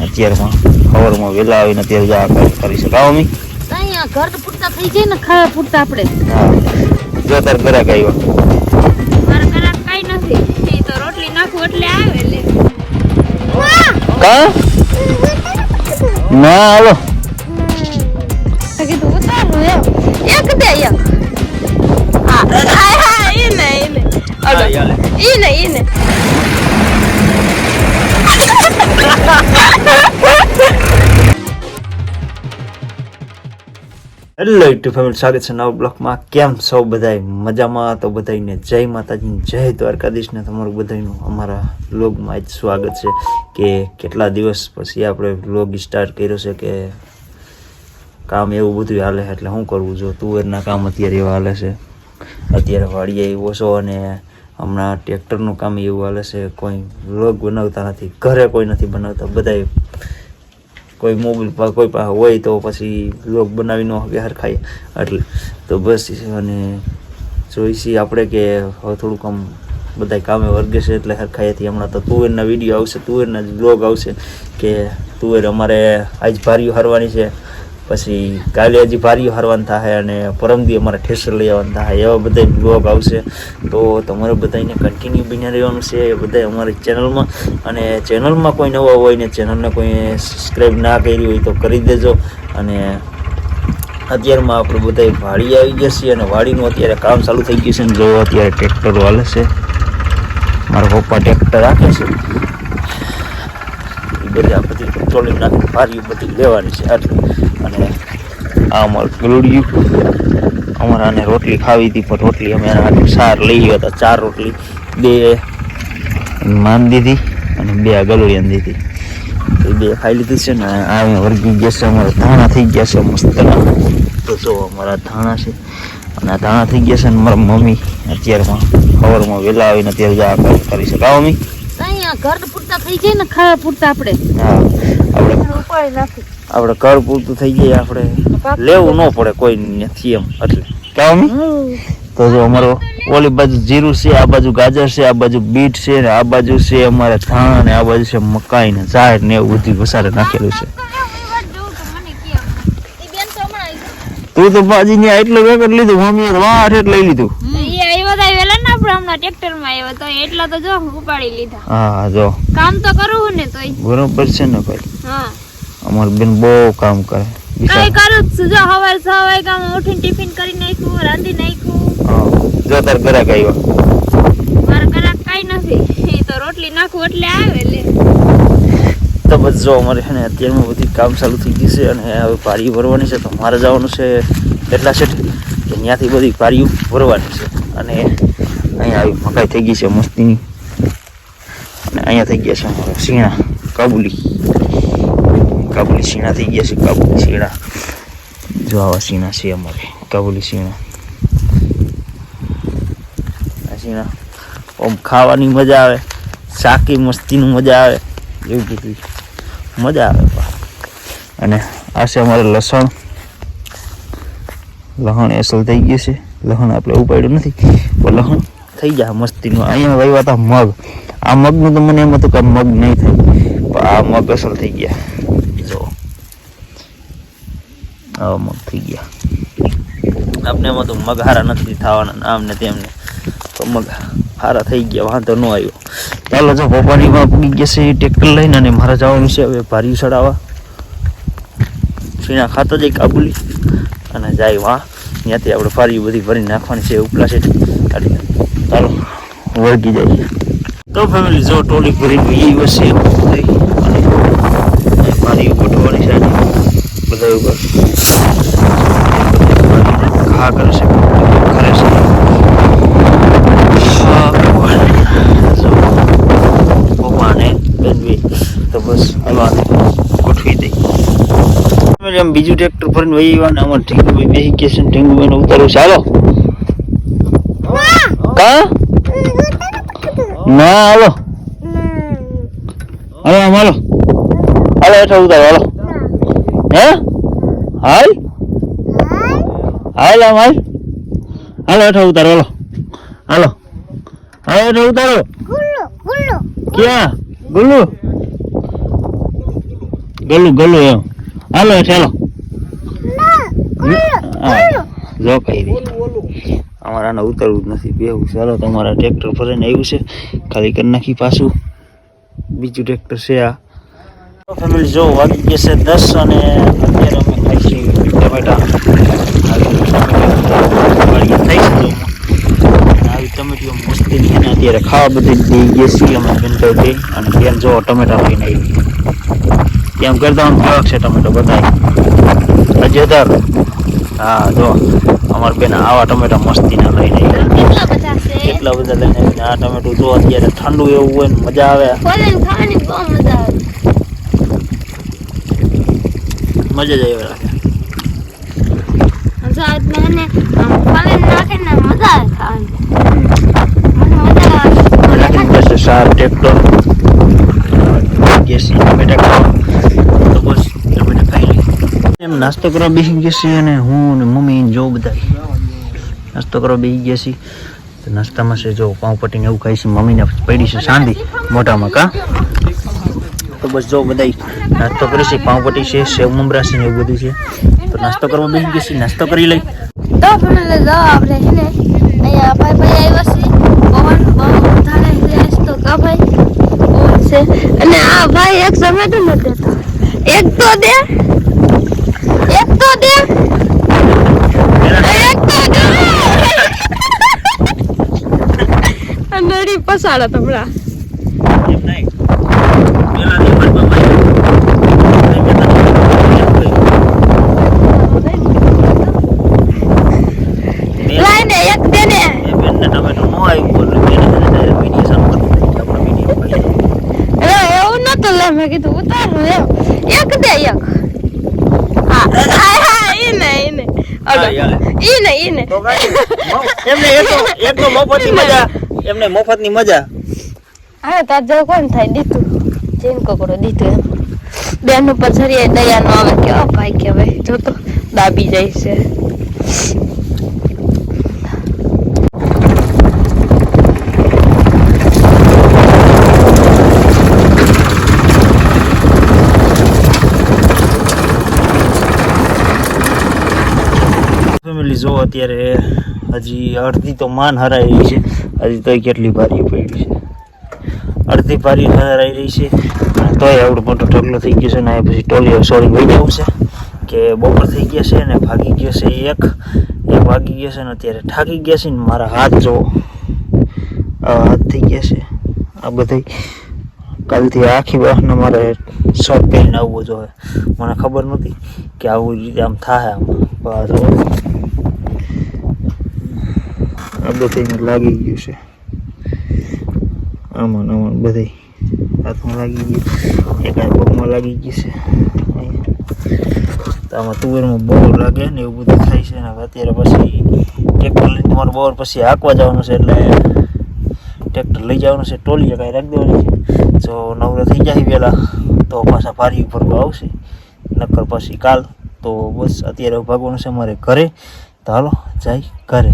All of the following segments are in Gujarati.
અત્યારમાં સવારમાં વહેલા આવીને અત્યારે જા કરી શકાવ અમે અહીંયા ઘર તો પૂરતા થઈ જાય ને ખાવા પૂરતા આપણે. હા જો તાર ઘરાક આવ્યો મારા ઘરાક કાઈ નથી એ તો રોટલી નાખું એટલે આવે લે કા ના આવો કીધું ઉતારું એમ એક દે એક હા હા એને હેલો યુટ્યુબ ફેમિલી, સ્વાગત છે નવા બ્લોગમાં. કેમ સૌ બધાય મજામાં? તો બધાને જય માતાજી, જય દ્વારકાધીશ ને તમારું બધાનું અમારા વ્લોગમાં જ સ્વાગત છે. કે કેટલા દિવસ પછી આપણે વ્લોગ સ્ટાર્ટ કર્યો છે કે કામ એવું બધું હાલે એટલે શું કરવું? જો તુવેરના કામ અત્યારે એવા હાલે છે, અત્યારે વાડીએ એવો છો અને હમણાં ટ્રેક્ટરનું કામ એવું હાલે છે. કોઈ વ્લોગ બનાવતા નથી, ઘરે કોઈ નથી બનાવતા, બધાય કોઈ મોબાઈલ પર કોઈ પાસે હોય તો પછી વ્લોગ બનાવી ન શકે હરખાય એટલે તો બસ. અને જોઈશી આપણે કે હવે થોડુંક આમ બધા કામે વર્ગે છે એટલે હરખાઈથી હમણાં તો તુવેરના વિડીયો આવશે, તુવેરના જ વ્લોગ આવશે કે તુવેર અમારે આજ ભારીઓ હારવાની છે, પછી કાલે હજી ભારીઓ હારવાનું થાય અને પરમદી અમારે ઠેસર લઈ આવવાનું થાય, એવા બધા બ્લોગ આવશે. તો તમારે બધાને કન્ટિન્યુ બન્યા રહેવાનું છે એ બધા અમારી ચેનલમાં. અને ચેનલમાં કોઈ નવા હોય ને ચેનલને કોઈ સબસ્ક્રાઈબ ના કરી હોય તો કરી દેજો. અને અત્યારમાં આપણે બધા વાડી આવી ગયા છીએ અને વાડીનું અત્યારે કામ ચાલુ થઈ ગયું છે ને જો અત્યારે ટ્રેક્ટરો હાલે છે, મારા પપ્પા ટ્રેક્ટર રાખે છે, એ બધા બધી ટ્રોલી નાખી ભારીઓ બધી લેવાની છે એટલે. અને આ અમારું ગલુડિયું, અમારે આને રોટલી ખાવી હતી પણ રોટલી અમે આને સાર લઈ ગયા હતા, 4 રોટલી 2 માન દીધી અને 2 ગલુડિયાને દીધી, એ 2 ખાઈ લીધી છે ને. આ વર્ગી ગયા છે, અમારા ધાણા થઈ ગયા છે મસ્ત. તો જો અમારા ધાણા છે અને આ ધાણા થઈ ગયા છે ને મારા મમ્મી અત્યારમાં સવારમાં વહેલા આવીને અત્યારે જા કરી શકાવ અમે અહીંયા ઘર તો પૂરતા થઈ જાય ને ખાવા પૂરતા આપણે. હા આપણે ઉપાડી નાખી આપણે ઘર પૂરતું થઈ જાય, આપણે લેવું ન પડે કોઈ નથી એમ એટલે કેમ. તો જો અમારો ઓલી બાજુ જીરું છે, આ બાજુ ગાજર છે, આ બાજુ બીટ છે ને આ બાજુ છે અમારે ધાણા ને આ બાજુ છે મકાઈ ને ઝાડ ને એવું બધું વસારે નાખેલું છે. તું તો બાજી ને એટલો વેકટ લીધું, મમ્મીએ તો વાટ એટલે લઈ લીધું. એટલા તો જો ઉપાડી લીધા. હા જો કામ તો કરવું ને તોય બરોબર છે ને ભાઈ. હા અમાર બેન બહુ કામ કરે. કઈ કરું છું જો સવાર 6 વાગ્યામાં ઉઠીને ટિફિન કરી નાખ્યું, રાંધી નાખ્યું. જો તાર ઘરાક આવ્યો મારા ઘરાક કાઈ નથી એ તો રોટલી નાખું એટલે આવે લે. તો બસ જો અમારે છે ને અત્યારમાં બધી કામ ચાલુ થઈ ગઈ છે અને હવે પારીઓ ભરવાની છે. તો મારે જવાનું છે એટલા છે કે ત્યાંથી બધી પારીઓ ભરવાની છે. અને અહીંયા આવી મકાઈ થઈ ગઈ છે મસ્તીની અને અહીંયા થઈ ગયા છે અમારા શીણા કાબુલી શીણા થઈ ગયા છે. કાબુલી શીણા જો આવા શીણા છે અમારે, કાબુલી શીણા. આ શીણા આમ ખાવાની મજા આવે, શાકી મસ્તીનું મજા આવે, એવું બધું મજા આવે. અને આ છે અમારે લસણ એસલ થઈ ગયું છે. લસણ આપણે ઉપાડ્યું નથી પણ લસણ થઈ જાય મસ્તીનું. અહીંયા વાવ્યા હતા મગ, આ મગનું તો મને એમ હતું કે મગ નહીં થાય પણ આ મગ અસલ થઈ ગયા. જો આવા મગ થઈ ગયા. આપણે એમાં તો મગ હારા નથી થવાના આમ ને તેમને, તો મગ હારા થઈ ગયા, વાંધો ન આવ્યો. ચાલો જો પપ્પાની માં પૂગી ગયા છે ટ્રેક્ટર લઈને અને મારે જવાનું છે હવે ભારી ચડાવવા. સીણા ખાતા જાય કાબુલી અને જાય વાં, ત્યાંથી આપણે ભારી બધી ભરી નાખવાની છે ઉપલા છે. ચાલો વળગી જાય. તો ફેમિલી જો ટોલી ભરી એ વસે અને ભારી ગોઠવવાની છે બધા ઉપર ઘા કરે છે કરે છે. પપ્પાને બેનવી તો બસ હલવા ગોઠવી દઈ. એમ બીજું ટ્રેક્ટર ફરીને વહી આવ્યા ને અમારે ઢીંગુભાઈ બેસી ગયા છે, ઢીંગુભાઈને ઉતારવું છે. હાલો કા ના હાલો હાલો આમ હાલો હાલો હેઠળ ઉતારો હાલો. હે હાલ હાલ આમ હાલ હાલો હેઠળ ઉતારો હાલો હાલો હાલો હેઠળ ઉતારો. ક્યાં ગુલ્લુ? ગલું ગલું એમ હાલો ચાલો જો કઈ અમારા આને ઉતરવું જ નથી બેવું ચાલો તમારા ટ્રેક્ટર ભરીને આવ્યું છે ખાલી કરી નાખી પાછું બીજું ટ્રેક્ટર છે આ ફેમિલી જો વાગી ગયા છે 10 અને અત્યારે અમે ખાઈશું ટમેટા આવી ટમેટીઓ મસ્તી ની ને અત્યારે ખાવા બધી દઈ ગયા છીએ અમે બિંદો દઈ અને ત્યાં જો ટમેટા લઈને આવી કેમ કરતા કેવાક છે ટમેટો બતાય અજેદાર હા જો અમાર બેન આવા ટમેટા મસ્તી ના લઈને કેટલા બધા લઈને આવીને આ ટમેટું જો અત્યારે ઠંડુ એવું હોય ને મજા આવે ખાવાની બહુ મજા આવે મજા જ આવે રાખે સાત મને ફોલન નાખીને મજા આવે ખાવાની મને મજા આવે સાર ટ્રેક્ટર ગેસી ટમેટા ખાવા તો બસ ટમેટા ખાઈ લઈ એમ નાસ્તો કરવા બેસી ગયા છીએ અને હું ને મમ્મી જો બધા નાસ્તો કરવા બેસી ગયા છીએ તો નાસ્તામાં છે જો પાઉંપટ્ટી ને એવું ખાઈ છે મમ્મીને પડી છે સાંધી મોઢામાં કા તો બસ જો બધા નાસ્તો કરી છે પાઉંપટ્ટી છે સેવ મમરા છે ને એવું બધું છે તો નાસ્તો કરવા બેસી ગયા છીએ નાસ્તો કરી લઈ તો ફેમિલી જો આપણે છે ને અહીંયા ભાઈ આવ્યા છે પવન બહુ વધારે છે તો કા ભાઈ પવન છે અને આ ભાઈ એક ટમેટો ન દેતો એક તો દે એક તો દે અંદરી પસાડો તમરા એમ નહીં પેલા દિવસમાં ભાઈ લાઈને એક દે ને એ બેનને ટમેટો નો આવ્યું એટલે બેને ડાયરેક્ટ વિડીયો ચાલુ કરી દીધી આપણે વિડીયો પડી એવું નતું લે મેં કીધું ઉતારો એક દે એક હા ઈને તો ગાઈ એમને એક તો મફતની મજા એમને મફતની મજા હા તાર જો કોણ થાય દીધું જેન કોકડો દીધું એમ બેન ઉપર સરિયા દયા નો આવે કેવો ભાઈ કે ભાઈ જો તો દાબી જાય છે ફેમિલી જો અત્યારે હજી અડધી તો માન હરાઈ રહી છે હજી તોય કેટલી ભારી પડી છે અડધી ભારી હરાઈ રહી છે તોય આવડો મોટો ઢગલો થઈ ગયો છે ને પછી ટોલીઓ સોરી વહી જવું છે કે બપોર થઈ ગયા છે ને ભાગી ગયો છે એક વાગી ગયો છે ને અત્યારે થાકી ગયા છે ને મારા હાથ જો હાથ થઈ ગયા છે આ બધા કાલથી આખી વાહને મારે શર્ટ પહેરીને આવવું જોઈએ મને ખબર નહોતી કે આવું રીતે આમ થાય આમાં આ બધાને લાગી ગયું છે આમાં આમાં બધા હાથમાં લાગી ગયું એક આ પગમાં લાગી ગયું છે તો આમાં તુવેરમાં બહુ લાગે ને એવું બધું થાય છે ને અત્યારે પછી ટ્રેક્ટર લઈને તમારે બપોર પછી હાંકવા જવાનું છે એટલે ટ્રેક્ટર લઈ જવાનું છે ટોલીએ કાંઈ રાખી દેવાની છે જો નવરો થઈ જાય વહેલા તો પાછા ભારી ભરવા આવશે નક્કર પછી કાલ તો બસ અત્યારે ભાગવાનું છે મારે ઘરે તો હાલો જાય ઘરે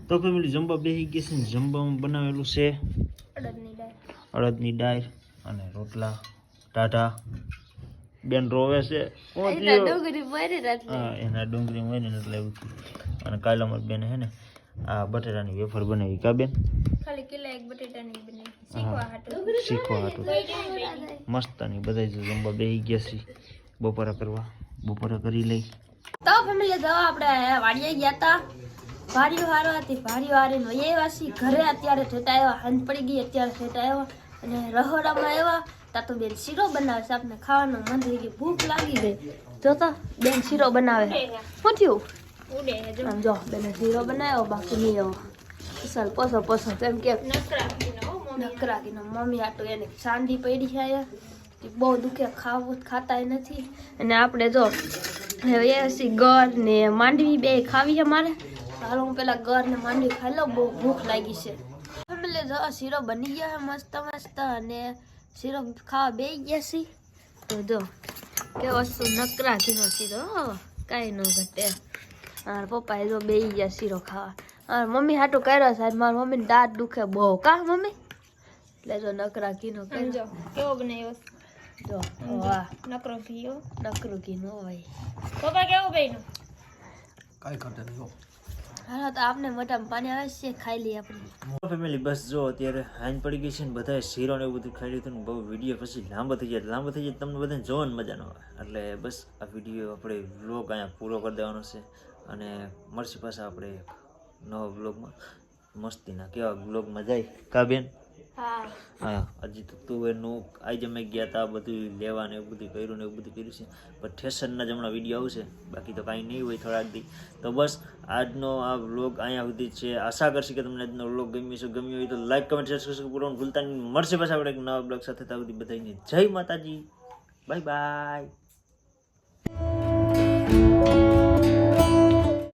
તો ફેમિલી જમવા બેસી ગયા છે ને જમવામાં બનાવેલું છે અડદની દાળ અને રોટલા ટાટા બેન રોવે છે હા એના ડુંગળી હોય ને એટલે એવું અને કાલે અમારી બેન હે ને આ બટેટાની વેફર બનાવી કા બેન ખાલી કિલા એક બટેટાની બનાવી શીખવા હાટું મસ્તની બધા જમવા બેસી ગયા છે બપોરા કરવા બપોરા કરી લઈ તો ફેમિલી જો આપણે વાડીએ ગયા હતા ભારીઓ હારો હતી ભારીઓ હારીને એ વાસી ઘરે અત્યારે ઠેઠા આવ્યા હાંજ પડી ગઈ અત્યારે ઠેઠા આવ્યા અને રહોડામાં આવ્યા તા તો બેન શીરો બનાવે છે આપણે ખાવાનું મન થઈ ગયું ભૂખ લાગી ગઈ જો તો બેન શીરો બનાવે શું થયું આમ જો બેન શીરો બનાવ્યો બાકી નહીં એવો ચાલ પોસો પોસો એમ કે નકરાકીનો મમ્મી આટો એને ચાંદી પડી છે અહીંયા બહુ દુખે ખાવું ખાતાય નથી અને આપણે જો હવે એ ગર ને માંડવી બે ખાવી છે મારે હાલો હું પેલા ગર ને માંડવી ખાઈ લઉં બહુ ભૂખ લાગી છે ફેમિલી જો શીરો બની ગયો છે મસ્ત મસ્ત અને શીરો ખાવા બે ગયા છે તો જો કે વસ્તુ નકરા ઘીનો શીરો કાંઈ ન ઘટે મારા પપ્પાએ જો બે ગયા શીરો ખાવા મમ્મી હાટું કર્યો સાહેબ મારા મમ્મીને દાંત દુખે બહુ કા મમ્મી એટલે જો નકરા ઘીનો જો કેવો બનાવ્યો જો વાહ નકરો ઘીઓ નકરું ઘીનો હોય પપ્પા કેવો બન્યો કાંઈ ઘટે નહીં હો. હાલો તો આપને મોઢામાં પાણી આવે છે ખાઈ લઈએ આપણે ફેમિલી બસ જો અત્યારે હાંજ પડી ગઈ છે ને બધાએ શીરો ને એવું બધું ખાઈ લીધું ને બહુ વિડીયો પછી લાંબો થઈ જાય તમને બધાને જોવાની મજા ન આવે એટલે બસ આ વિડીયો આપણે વ્લોગ અહીંયા પૂરો કરી દેવાનો છે અને મળશે પાછા આપણે એક નવા વ્લોગમાં મસ્તીના કેવા વ્લોગ મજા આવી કા બેન હા હજી તો તું એનું આજે અમે ગયા હતા બધું લેવા ને એવું બધું કર્યું ને એવું બધું કર્યું છે પણ ઠેસરના જ હમણાં વિડીયો આવશે બાકી તો કાંઈ નહીં હોય થોડાક દી તો બસ આજનો આ વ્લોગ અહીંયા સુધી છે આશા કરશે કે તમને આજનો વ્લોગ ગમ્યો હોય તો લાઈક કમેન્ટ શેર સબસ્ક્રાઇબ કરવાનું ભૂલતા નહીં મળશે પાછા આપણે એક નવા બ્લોગ સાથે ત્યાં સુધી બધાને જય માતાજી બાય બાય